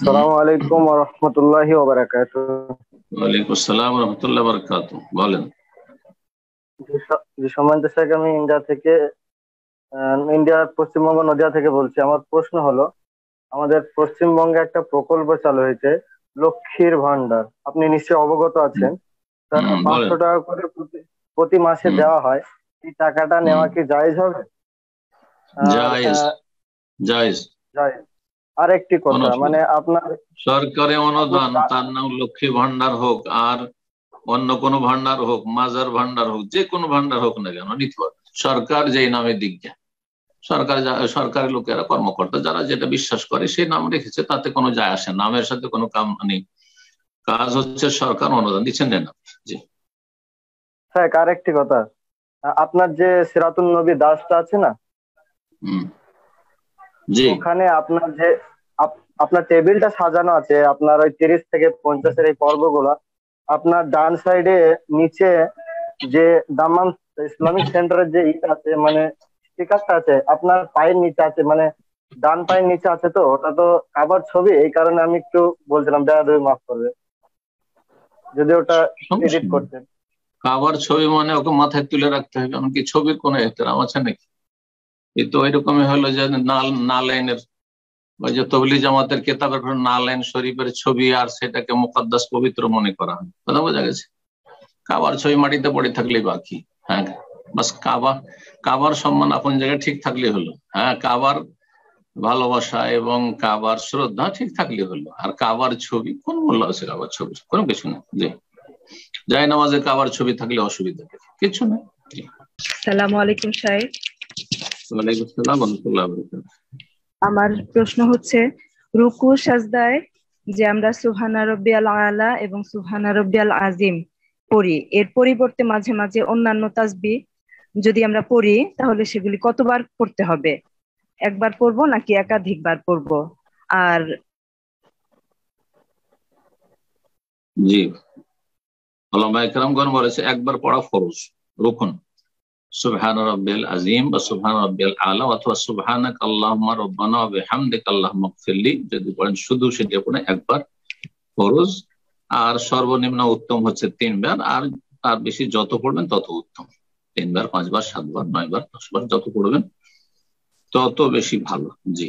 আসসালামু আলাইকুম ওয়া রাহমাতুল্লাহি ওয়া বারাকাতুহু। ওয়ালাইকুম আসসালাম ওয়া রাহমাতুল্লাহি ওয়া বারাকাতুহু। বলেন। জি সম্মানিত শেখ, আমি ইন্ডিয়ার পশ্চিমবঙ্গ নদিয়া থেকে বলছি। আমার প্রশ্ন হলো, আমাদের পশ্চিমবঙ্গে একটা প্রকল্প চালু হয়েছে, লক্ষ্মীর ভান্ডার। আপনি নিশ্চয়ই অবগত আছেন। বলেন। 500 টাকা করে প্রতি মাসে হুম, দেওয়া হয়। এই টাকাটা হুম, নেওয়া কি জায়েজ হবে? আর জায়েজ, জায়েজ। জায়েজ। আরেকটি কোনো কথা, মানে অসুবিধা নেই। আপনার সরকারি আপনার অনুদান, তার নাম লক্ষ্মী ভান্ডার হোক আর অন্য কোনো ভান্ডার হোক, মাজার ভান্ডার হোক, যে কোনো ভান্ডার হোক না কেন নিতে পারবে সরকার, যেই নামে দিক জ্ঞান। সরকারি লোকেরা, কর্মকর্তা যারা যেটা বিশ্বাস করে সেই নাম রেখেছে, তাতে কোনো যায় আসে না। নামের সাথে কোনো কাম নেই। কাজ হচ্ছে সরকার অনুদান দিচ্ছেন না। জি। স্যার, আরেকটি কথা, আপনার যে সিরাতুন নবী দাসটা আছে না, হুম। জি। ওখানে আপনার যে আপনার টেবিলটা সাজানো আছে, আপনার ওই 30 থেকে 50-এর এই পর্বগুলা, আপনার ডান সাইডে নিচে যে দামাম ইসলামিক সেন্টারের যে ইটা আছে, মানে স্টিকারটা আছে, আপনার পায়ের নিচে আছে, মানে ডান পায়ের নিচে আছে। তো ওটা তো কাবার ছবি, এই কারণে আমি একটু বলছিলাম, দয়া করে মাফ করবে যদি ওটা সমস্যা এডিট নেই। করতেন। কাবার ছবি মানে ওকে মাথায় তুলে রাখতে হবে, এমনকি ছবির কোনো এহতেরাম আছে নাকি? এই তো ওইরকমই হলো যে নালাইনের, ওই যে তবলি জামাতের কেতাবের নালাইন শরীফের ছবি, আর সেটাকে মুকদ্দাস পবিত্র মনে করা হয়। কথা বোঝা গেছে? কাবার ছবি মাটিতে পড়ে থাকলেই বাকি। হ্যাঁ, বাস কাবার সম্মান আপন জায়গায় ঠিক থাকলে হলো। হ্যাঁ, কাবার ভালোবাসা এবং কাবার শ্রদ্ধা ঠিক থাকলে হলো। আর কাবার ছবি, কোন মূল্য আছে কাবার ছবির? কোনো কিছু নেই। জি। যাই নামাজে কাবার ছবি থাকলে অসুবিধা কিছু নেই। জি। সালামু আলাইকুম সাহেব। ওয়ালাইকুম আসসালাম ওয়া রাহমাতুল্লাহি ওয়া বারাকাতুহু। আমার প্রশ্ন হচ্ছে, রুকু সাজদায় যে আমরা সুবহানা রাব্বিয়াল আলা এবং সুবহানা রাব্বিয়াল আযীম পড়ি, এর পরিবর্তে মাঝে মাঝে অন্যান্য তাসবিহ যদি আমরা পড়ি, তাহলে সেগুলি কতবার পড়তে হবে? একবার পড়বো নাকি একাধিকবার পড়বো? আর জি, ওলামায়ে কেরামগণ বলেছে একবার পড়া ফরজ, রুকুন। সুবহান রাব্বিল আযীম বা সুবহান রাব্বিল আলা, অথবা সুবহানাক আল্লাহুম্মা রাব্বানা ওয়া বিহামদিকা আল্লাহুম্মা ইগফিরলি, যদি পড়েন শুধু সেটা পড়ে একবার ফরজ। আর সর্বনিম্ন উত্তম হচ্ছে 3 বার, আর তার বেশি যত পড়বেন তত উত্তম। 3 বার, 5 বার, 7 বার, 9 বার, 10 বার, যত পড়বেন তত বেশি ভালো। জি।